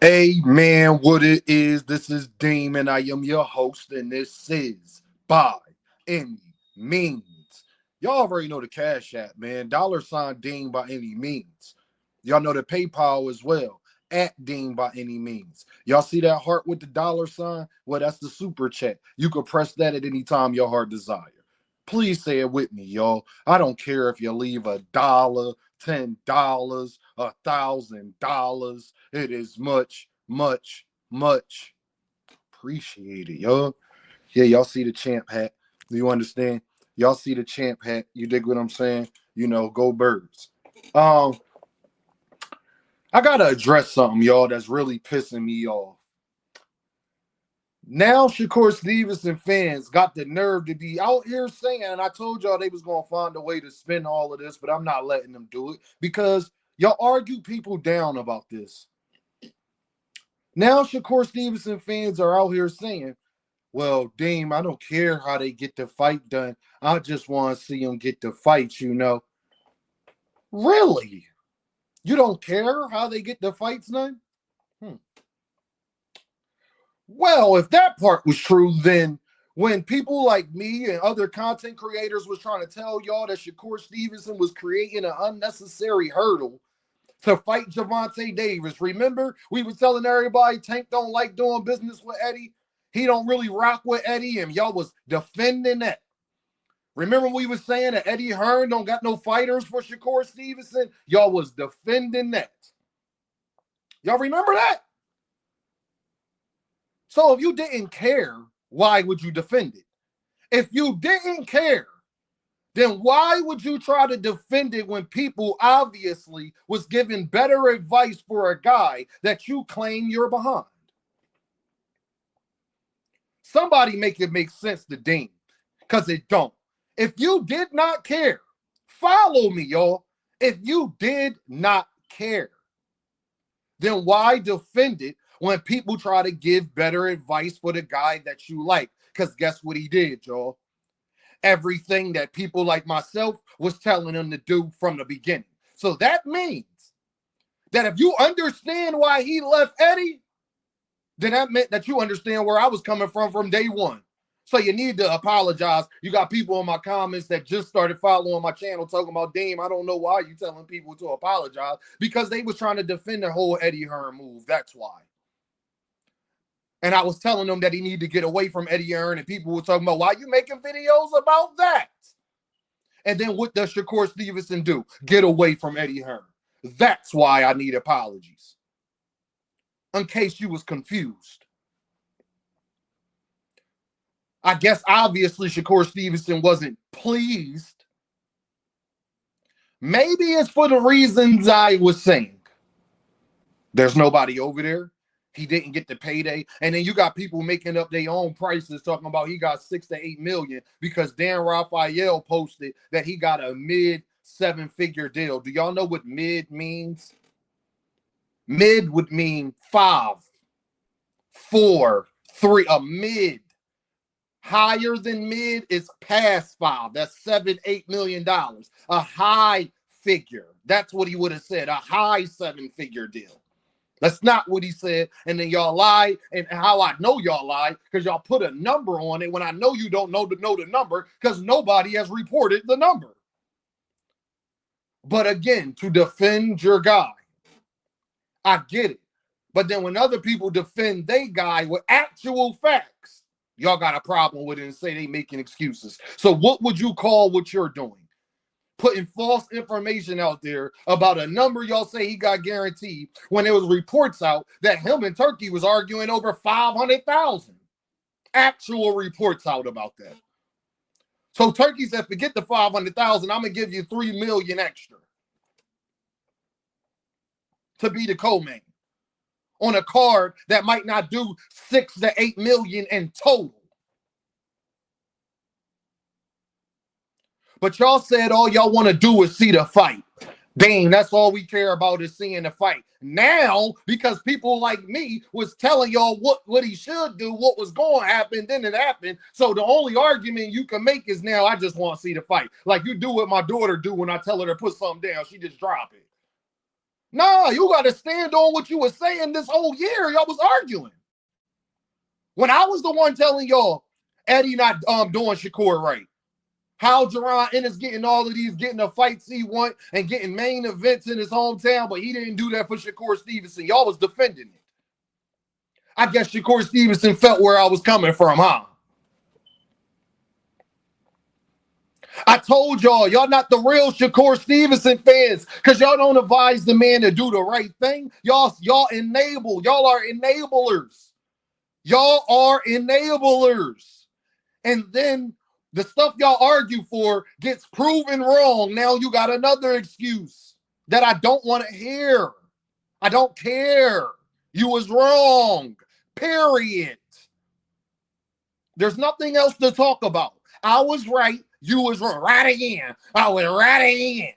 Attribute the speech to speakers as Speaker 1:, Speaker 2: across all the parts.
Speaker 1: Hey man, what it is? This is Dean, and I am your host, and this is By Any Means. Y'all already know the Cash App, man. $ Dean by any means. Y'all know the PayPal as well, at Dean by any means. Y'all see that heart with the $? Well, that's the super chat. You can press that at any time your heart desire. Please say it with me, y'all. I don't care if you leave $1, $10, $1,000. It is much, much, much appreciated, y'all. Yeah, y'all see the champ hat. Do you understand? Y'all see the champ hat. You dig what I'm saying? Go birds. Um, I gotta address something, y'all, that's really pissing me off. Now Shakur Stevenson fans got the nerve to be out here saying, and I told y'all they was gonna find a way to spin all of this, but I'm not letting them do it because y'all argue people down about this. Now Shakur Stevenson fans are out here saying, well, Dame, I don't care how they get the fight done. I just want to see them get the fight. Really? You don't care how they get the fights done? Well, if that part was true, then when people like me and other content creators was trying to tell y'all that Shakur Stevenson was creating an unnecessary hurdle to fight Gervonta Davis, remember we was telling everybody Tank don't like doing business with Eddie. He don't really rock with Eddie, and y'all was defending that. Remember we was saying that Eddie Hearn don't got no fighters for Shakur Stevenson? Y'all was defending that. Y'all remember that? So if you didn't care, why would you defend it? If you didn't care, then why would you try to defend it when people obviously was giving better advice for a guy that you claim you're behind? Somebody make it make sense to Dean, because it don't. If you did not care, follow me, y'all. If you did not care, then why defend it when people try to give better advice for the guy that you like? Because guess what he did, y'all? Everything that people like myself was telling him to do from the beginning. So that means that if you understand why he left Eddie, then that meant that you understand where I was coming from day one. So you need to apologize. You got people in my comments that just started following my channel talking about, Dame, I don't know why you telling people to apologize, because they was trying to defend the whole Eddie Hearn move. That's why. And I was telling them that he needed to get away from Eddie Hearn, and people were talking about, why you making videos about that? And then what does Shakur Stevenson do? Get away from Eddie Hearn. That's why I need apologies. In case you was confused. I guess obviously Shakur Stevenson wasn't pleased. Maybe it's for the reasons I was saying. There's nobody over there. He didn't get the payday. And then you got people making up their own prices talking about he got 6 to 8 million because Dan Raphael posted that he got a mid 7-figure deal. Do y'all know what mid means? Mid would mean 5, 4, 3. A mid. Higher than mid is past 5. That's $7-8 million. A high figure. That's what he would have said. A high 7-figure deal. That's not what he said. And then y'all lie. And how I know y'all lie, because y'all put a number on it when I know you don't know the number, because nobody has reported the number. But again, to defend your guy, I get it. But then when other people defend their guy with actual facts, y'all got a problem with it and say they making excuses. So what would you call what you're doing? Putting false information out there about a number y'all say he got guaranteed when there was reports out that him and Turkey was arguing over 500,000. Actual reports out about that. So Turkey said, forget the 500,000. I'm going to give you 3 million extra to be the co-main on a card that might not do 6 to 8 million in total. But y'all said all y'all want to do is see the fight. Dang, that's all we care about is seeing the fight. Now, because people like me was telling y'all what he should do, what was going to happen, then it happened. So the only argument you can make is now I just want to see the fight. Like you do what my daughter do when I tell her to put something down. She just drop it. Nah, you got to stand on what you were saying this whole year. Y'all was arguing. When I was the one telling y'all, Eddie not doing Shakur right. How Jerron Ennis getting all of these, getting the fights he want and getting main events in his hometown, but he didn't do that for Shakur Stevenson. Y'all was defending it. I guess Shakur Stevenson felt where I was coming from, huh? I told y'all not the real Shakur Stevenson fans because y'all don't advise the man to do the right thing. Y'all enable. Y'all are enablers. Y'all are enablers. And then the stuff y'all argue for gets proven wrong. Now you got another excuse that I don't want to hear. I don't care. You was wrong. Period. There's nothing else to talk about. I was right. You was wrong. Right again. I was right again.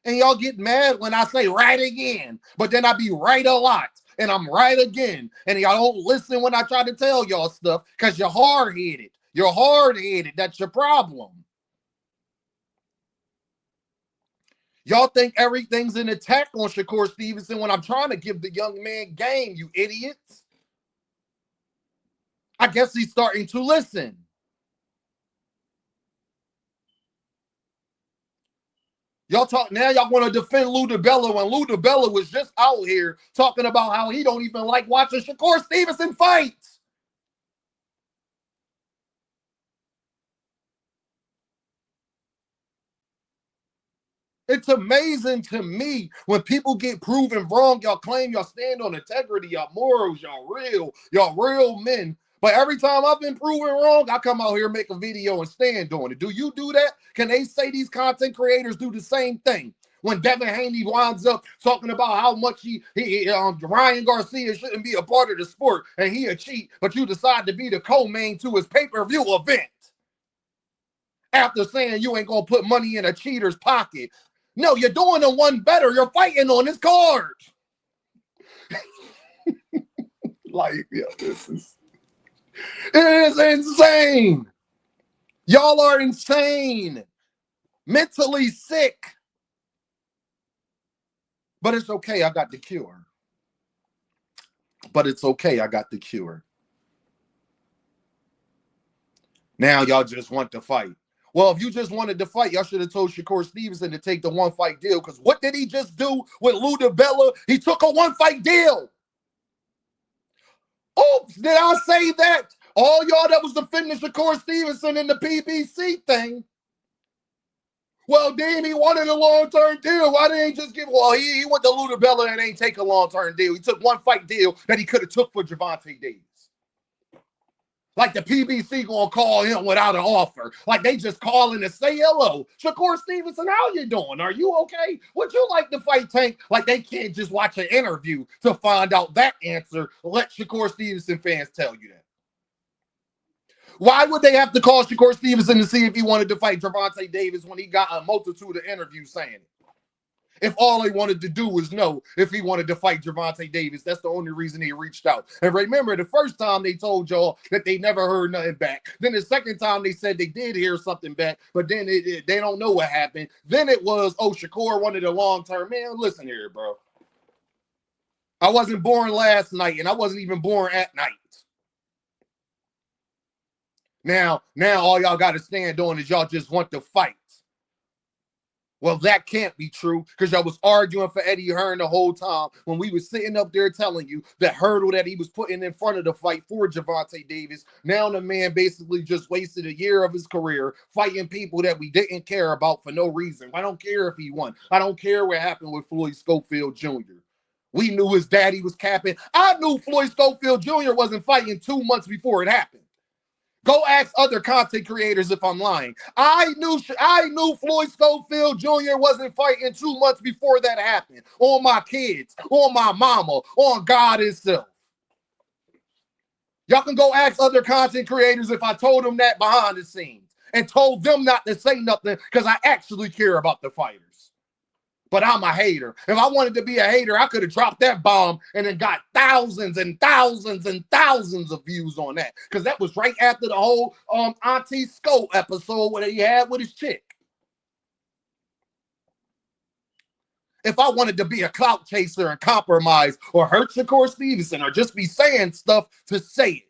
Speaker 1: And y'all get mad when I say right again. But then I be right a lot. And I'm right again. And y'all don't listen when I try to tell y'all stuff because you're hard-headed. You're hard-headed. That's your problem. Y'all think everything's an attack on Shakur Stevenson when I'm trying to give the young man game, you idiots. I guess he's starting to listen. Y'all talk now, y'all want to defend Lou DiBella when Lou DiBella was just out here talking about how he don't even like watching Shakur Stevenson fight. It's amazing to me when people get proven wrong. Y'all claim y'all stand on integrity, y'all morals, y'all real men. But every time I've been proven wrong, I come out here, make a video, and stand on it. Do you do that? Can they say these content creators do the same thing? When Devin Haney winds up talking about how much Ryan Garcia shouldn't be a part of the sport and he a cheat, but you decide to be the co-main to his pay-per-view event after saying you ain't gonna put money in a cheater's pocket. No, you're doing the one better. You're fighting on this card. Like, yeah, it is insane. Y'all are insane. Mentally sick. But it's okay. I got the cure. But it's okay. I got the cure. Now y'all just want to fight. Well, if you just wanted to fight, y'all should have told Shakur Stevenson to take the one-fight deal. Because what did he just do with Lou DiBella? He took a one-fight deal. Oops, did I say that? All y'all that was defending Shakur Stevenson in the PBC thing. Well, damn, he wanted a long-term deal. Why didn't he just give? Well, he went to Lou DiBella and ain't take a long-term deal. He took one-fight deal that he could have took for Gervonta Davis. Like the PBC gonna call him without an offer. Like they just calling to say hello. Shakur Stevenson, how you doing? Are you okay? Would you like to fight Tank? Like they can't just watch an interview to find out that answer. Let Shakur Stevenson fans tell you that. Why would they have to call Shakur Stevenson to see if he wanted to fight Gervonta Davis when he got a multitude of interviews saying it? If all they wanted to do was know if he wanted to fight Gervonta Davis, that's the only reason he reached out. And remember, the first time they told y'all that they never heard nothing back. Then the second time they said they did hear something back, but then they don't know what happened. Then it was, oh, Shakur wanted a long-term. Man, listen here, bro. I wasn't born last night, and I wasn't even born at night. Now all y'all got to stand on is y'all just want to fight. Well, that can't be true because y'all was arguing for Eddie Hearn the whole time when we was sitting up there telling you the hurdle that he was putting in front of the fight for Gervonta Davis. Now the man basically just wasted a year of his career fighting people that we didn't care about for no reason. I don't care if he won. I don't care what happened with Floyd Schofield Jr. We knew his daddy was capping. I knew Floyd Schofield Jr. wasn't fighting 2 months before it happened. Go ask other content creators if I'm lying. I knew Floyd Schofield Jr. wasn't fighting 2 months before that happened. On my kids, on my mama, on God himself. Y'all can go ask other content creators if I told them that behind the scenes and told them not to say nothing because I actually care about the fighters. But I'm a hater. If I wanted to be a hater, I could have dropped that bomb and then got thousands and thousands and thousands of views on that. Because that was right after the whole Auntie Scope episode where he had with his chick. If I wanted to be a clout chaser and compromise or hurt Shakur Stevenson or just be saying stuff to say it.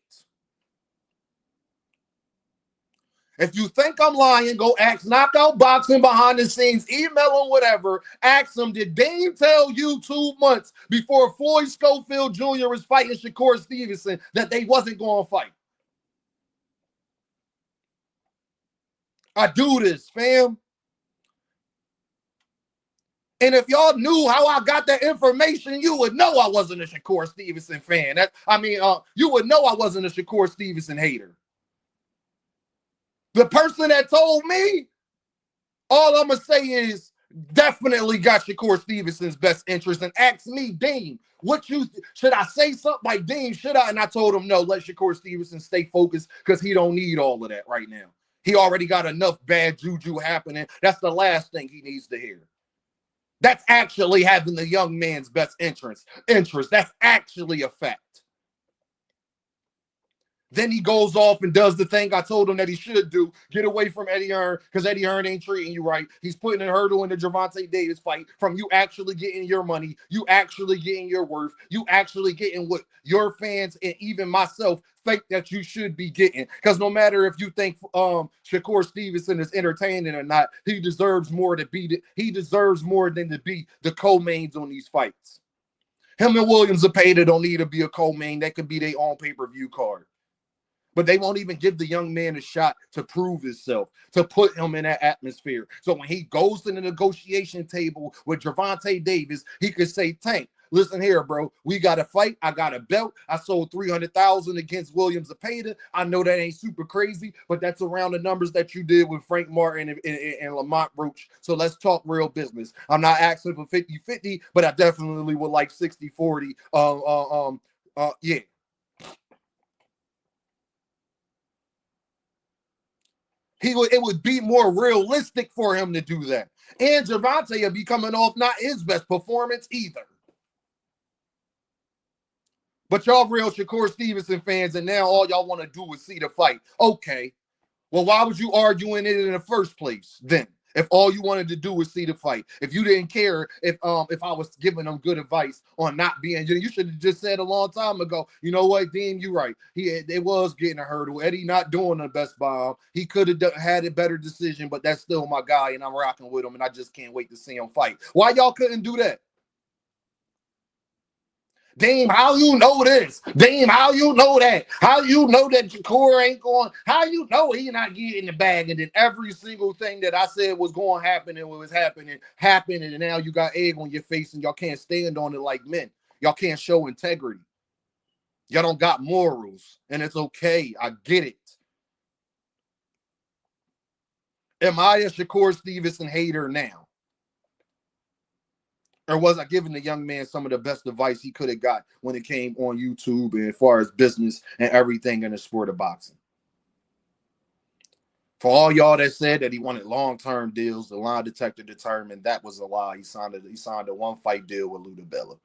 Speaker 1: If you think I'm lying, go ask Knockout Boxing behind the scenes, email them, whatever. Ask them, did Dame tell you 2 months before Floyd Schofield Jr. was fighting Shakur Stevenson that they wasn't going to fight? I do this, fam. And if y'all knew how I got that information, you would know I wasn't a Shakur Stevenson fan. You would know I wasn't a Shakur Stevenson hater. The person that told me, all I'm going to say is definitely got Shakur Stevenson's best interest and asked me, Dean, should I say something like, Dean, should I? And I told him, no, let Shakur Stevenson stay focused because he don't need all of that right now. He already got enough bad juju happening. That's the last thing he needs to hear. That's actually having the young man's best interest. That's actually a fact. Then he goes off and does the thing I told him that he should do. Get away from Eddie Hearn because Eddie Hearn ain't treating you right. He's putting a hurdle in the Gervonta Davis fight from you actually getting your money, you actually getting your worth, you actually getting what your fans and even myself think that you should be getting. Because no matter if you think Shakur Stevenson is entertaining or not, he deserves more than to be the co-mains on these fights. Him and Williams Zepeda don't need to be a co-main. That could be their own pay-per-view card. But they won't even give the young man a shot to prove himself, to put him in that atmosphere. So when he goes to the negotiation table with Gervonta Davis, he could say, Tank, listen here, bro. We got a fight. I got a belt. I sold 300,000 against Williams Zepeda. I know that ain't super crazy, but that's around the numbers that you did with Frank Martin and Lamont Roach. So let's talk real business. I'm not asking for 50-50, but I definitely would like 60-40. Yeah. It would be more realistic for him to do that. And Gervonta would be coming off not his best performance either. But y'all real Shakur Stevenson fans, and now all y'all want to do is see the fight. Okay. Well, why was you arguing it in the first place then? If all you wanted to do was see the fight, if you didn't care if I was giving them good advice on not being, you should have just said a long time ago, you know what, Dean, you're right. It was getting a hurdle. Eddie not doing the best by him. He could have had a better decision, but that's still my guy, and I'm rocking with him, and I just can't wait to see him fight. Why y'all couldn't do that? Dame, how you know this? Dame, how you know that? How you know that Shakur ain't going? How you know he not getting the bag? And then every single thing that I said was going to happen and what was happening, and now you got egg on your face and y'all can't stand on it like men. Y'all can't show integrity. Y'all don't got morals, and it's okay. I get it. Am I a Shakur Stevenson hater now? Or was I giving the young man some of the best advice he could have got when it came on YouTube and as far as business and everything in the sport of boxing? For all y'all that said that he wanted long-term deals, the lie detector determined that was a lie. He signed a one-fight deal with Ludabella.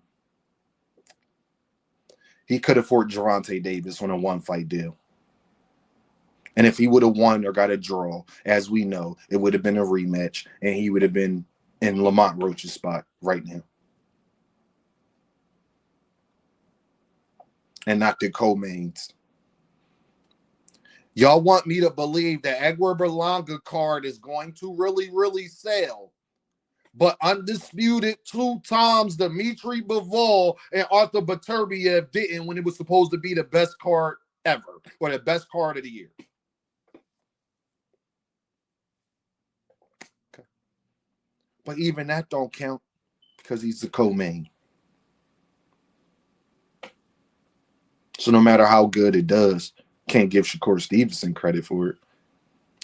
Speaker 1: He could afford Gervonta Davis on a one-fight deal. And if he would have won or got a draw, as we know, it would have been a rematch, and he would have been in Lamont Roach's spot right now. And not the co-mains. Y'all want me to believe that Edgar Berlanga card is going to really, really sell. But undisputed 2 times Dmitry Bivol and Arthur Beterbiev didn't when it was supposed to be the best card ever, or the best card of the year. Okay. But even that don't count because he's the co-main. So no matter how good it does, can't give Shakur Stevenson credit for it.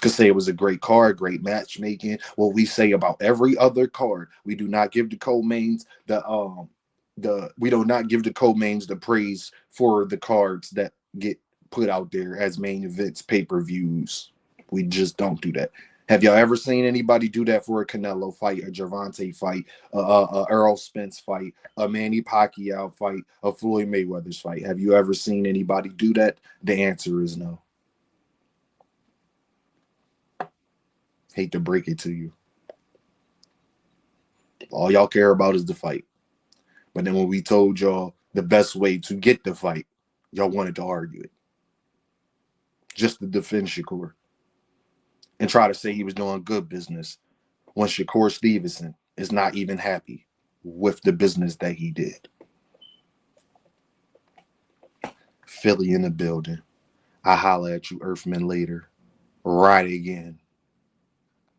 Speaker 1: Could say it was a great card, great matchmaking. What we say about every other card, we do not give the co-mains we do not give the co-mains the praise for the cards that get put out there as main events, pay-per-views. We just don't do that. Have y'all ever seen anybody do that for a Canelo fight, a Gervonta fight, a Errol Spence fight, a Manny Pacquiao fight, a Floyd Mayweather's fight? Have you ever seen anybody do that? The answer is no. Hate to break it to you. All y'all care about is the fight. But then when we told y'all the best way to get the fight, y'all wanted to argue it. Just to defend Shakur and try to say he was doing good business when Shakur Stevenson is not even happy with the business that he did. Philly in the building. I holla at you, Earthmen, later. Right again.